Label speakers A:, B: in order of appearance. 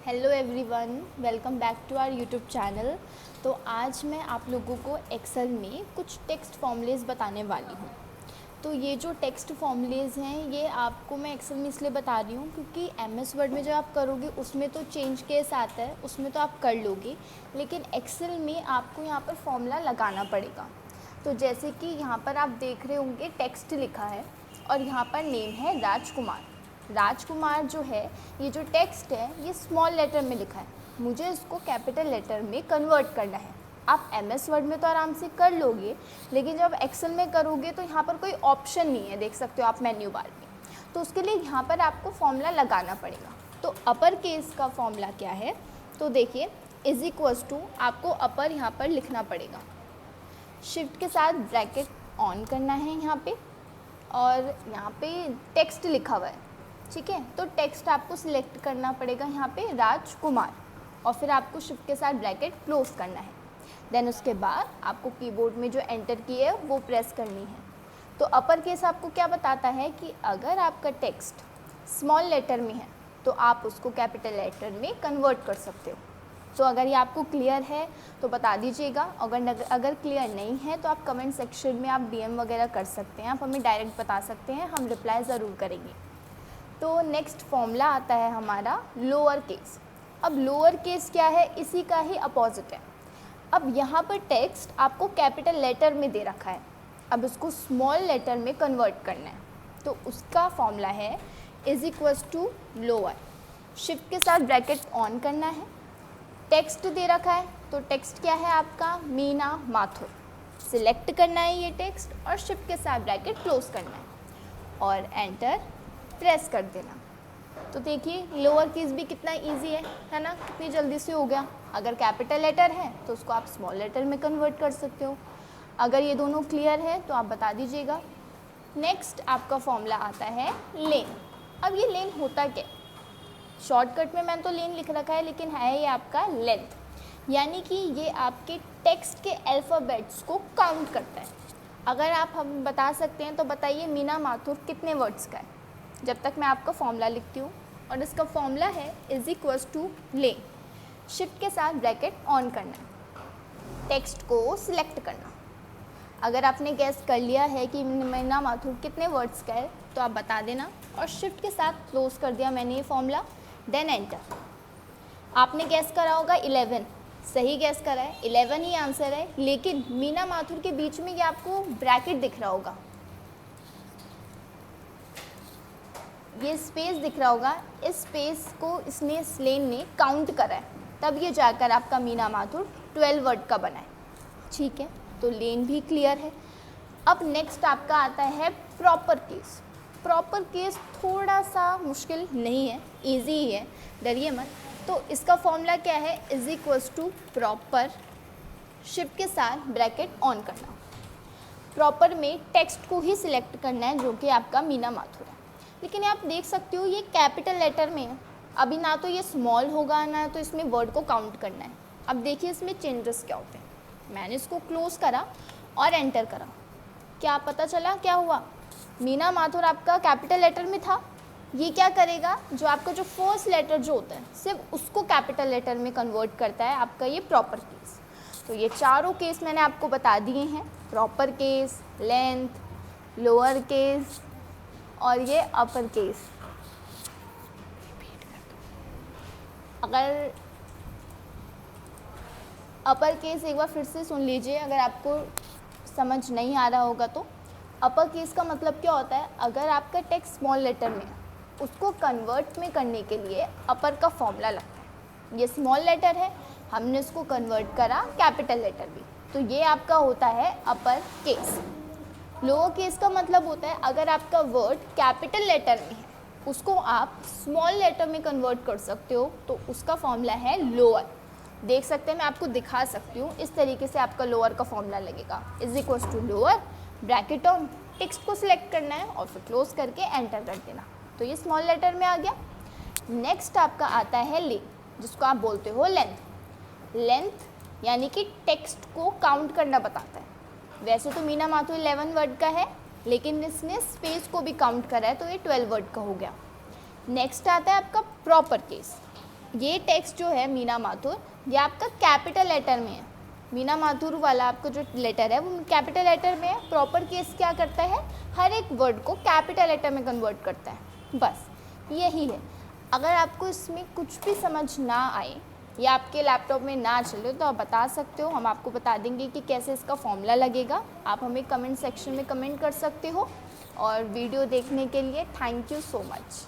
A: Hello everyone, welcome back to our YouTube channel. तो आज मैं आप लोगों को एक्सेल में कुछ टेक्स्ट फॉर्मूलेज बताने वाली हूँ। तो ये जो टेक्स्ट फॉर्मूलेज हैं ये आपको मैं एक्सेल में इसलिए बता रही हूँ क्योंकि एमएस वर्ड में जब आप करोगे उसमें तो चेंज केस आता है, उसमें तो आप कर लोगे, लेकिन एक्सेल में आपको यहाँ पर फॉर्मूला लगाना पड़ेगा। तो जैसे कि यहाँ पर आप देख रहे होंगे टेक्स्ट लिखा है और यहाँ पर नेम है राजकुमार। राजकुमार जो है, ये जो टेक्स्ट है ये स्मॉल लेटर में लिखा है, मुझे इसको कैपिटल लेटर में कन्वर्ट करना है। आप एमएस वर्ड में तो आराम से कर लोगे, लेकिन जब एक्सेल में करोगे तो यहाँ पर कोई ऑप्शन नहीं है, देख सकते हो आप मेन्यू बार में। तो उसके लिए यहाँ पर आपको फॉर्मूला लगाना पड़ेगा। तो अपर केस का फॉर्मूला क्या है, तो देखिए इज इक्वल्स टू, आपको अपर यहाँ पर लिखना पड़ेगा, शिफ्ट के साथ ब्रैकेट ऑन करना है यहाँ पे, और यहाँ पे टेक्स्ट लिखा हुआ है, ठीक है। तो टेक्स्ट आपको सिलेक्ट करना पड़ेगा यहाँ पे राजकुमार, और फिर आपको शिफ्ट के साथ ब्रैकेट क्लोज करना है। देन उसके बाद आपको कीबोर्ड में जो एंटर की है वो प्रेस करनी है। तो अपर केस आपको क्या बताता है कि अगर आपका टेक्स्ट स्मॉल लेटर में है तो आप उसको कैपिटल लेटर में कन्वर्ट कर सकते हो। तो अगर ये आपको क्लियर है तो बता दीजिएगा, अगर क्लियर नहीं है तो आप कमेंट सेक्शन में आप डीएम वगैरह कर सकते हैं, आप हमें डायरेक्ट बता सकते हैं, हम रिप्लाई ज़रूर करेंगे। तो नेक्स्ट फॉर्मूला आता है हमारा लोअर केस। अब लोअर केस क्या है, इसी का ही अपोजिट है। अब यहाँ पर टेक्स्ट आपको कैपिटल लेटर में दे रखा है, अब इसको स्मॉल लेटर में कन्वर्ट करना है। तो उसका फॉर्मूला है is equals to lower, shift के साथ ब्रैकेट ऑन करना है, टेक्स्ट दे रखा है, तो टेक्स्ट क्या है आपका मीना माथुर, सिलेक्ट करना है ये टेक्स्ट और शिफ्ट के साथ ब्रैकेट क्लोज करना है और एंटर प्रेस कर देना। तो देखिए लोअर केस भी कितना इजी है ना, कितनी जल्दी से हो गया। अगर कैपिटल लेटर है तो उसको आप स्मॉल लेटर में कन्वर्ट कर सकते हो। अगर ये दोनों क्लियर है तो आप बता दीजिएगा। नेक्स्ट आपका फॉर्मूला आता है लेन। अब ये लेन होता क्या, शॉर्टकट में मैंने तो लेन लिख रखा है, लेकिन है ये आपका लेंथ, यानी कि ये आपके टेक्स्ट के अल्फ़ाबेट्स को काउंट करता है। अगर आप हम बता सकते हैं तो बताइए मीना माथुर कितने वर्ड्स का है, जब तक मैं आपका फॉर्मूला लिखती हूँ। और इसका फॉर्मूला है is equals two lane, shift के साथ ब्रैकेट ऑन करना है, टेक्स्ट को सिलेक्ट करना। अगर आपने गैस कर लिया है कि मीना माथुर कितने वर्ड्स का है तो आप बता देना, और शिफ्ट के साथ क्लोज कर दिया मैंने ये फॉर्मूला, देन एंटर। आपने गैस करा होगा 11, सही गैस करा है, 11 ही आंसर है, लेकिन मीना माथुर के बीच में ये आपको ब्रैकेट दिख रहा होगा, ये स्पेस दिख रहा होगा, इस स्पेस को इसने लेन ने काउंट करा है, तब ये जाकर आपका मीना माथुर 12 वर्ड का बना है, ठीक है। तो लेन भी क्लियर है। अब नेक्स्ट आपका आता है प्रॉपर केस। प्रॉपर केस थोड़ा सा मुश्किल नहीं है, इजी ही है, डरिए मत। तो इसका फॉर्मूला क्या है, is equals to proper, shift के साथ ब्रैकेट ऑन करना। प्रॉपर में टेक्स्ट को ही सिलेक्ट करना है जो कि आपका मीना माथुर है, लेकिन आप देख सकते हो ये कैपिटल लेटर में है, अभी ना तो ये स्मॉल होगा ना तो इसमें वर्ड को काउंट करना है। अब देखिए इसमें चेंजेस क्या होते हैं। मैंने इसको क्लोज करा और एंटर करा, क्या पता चला क्या हुआ, मीना माथुर आपका कैपिटल लेटर में था, ये क्या करेगा, जो आपका जो फर्स्ट लेटर जो होता है सिर्फ उसको कैपिटल लेटर में कन्वर्ट करता है आपका ये प्रॉपर केस। तो ये चारों केस मैंने आपको बता दिए हैं, proper case, length, lower case और ये अपर केस। अगर अपर केस एक बार फिर से सुन लीजिए, अगर आपको समझ नहीं आ रहा होगा तो। अपर केस का मतलब क्या होता है, अगर आपका टेक्स्ट स्मॉल लेटर में है उसको कन्वर्ट में करने के लिए अपर का फॉर्मूला लगता है। ये स्मॉल लेटर है, हमने इसको कन्वर्ट करा कैपिटल लेटर भी, तो ये आपका होता है अपर केस। लोअर केस का मतलब होता है अगर आपका वर्ड कैपिटल लेटर में है उसको आप स्मॉल लेटर में कन्वर्ट कर सकते हो, तो उसका फॉर्मूला है लोअर। देख सकते हैं, मैं आपको दिखा सकती हूँ, इस तरीके से आपका लोअर का फॉर्मूला लगेगा, is equals to lower, bracket on, text को सिलेक्ट करना है और फिर क्लोज करके एंटर कर देना। तो ये स्मॉल लेटर में आ गया। नेक्स्ट आपका आता है ले, जिसको आप बोलते हो लेंथ। लेंथ यानी कि टेक्स्ट को काउंट करना बताता है। वैसे तो मीना माथुर 11 वर्ड का है, लेकिन इसने स्पेस को भी काउंट करा है, तो ये 12 वर्ड का हो गया। नेक्स्ट आता है आपका प्रॉपर केस। ये टेक्स्ट जो है मीना माथुर, ये आपका कैपिटल लेटर में है। मीना माथुर वाला आपका जो लेटर है वो कैपिटल लेटर में है। प्रॉपर केस क्या करता है, हर एक वर्ड को कैपिटल लेटर में कन्वर्ट करता है, बस यही है। अगर आपको इसमें कुछ भी समझ ना आए या आपके लैपटॉप में ना चले तो आप बता सकते हो, हम आपको बता देंगे कि कैसे इसका फॉर्मूला लगेगा। आप हमें कमेंट सेक्शन में कमेंट कर सकते हो। और वीडियो देखने के लिए थैंक यू सो मच।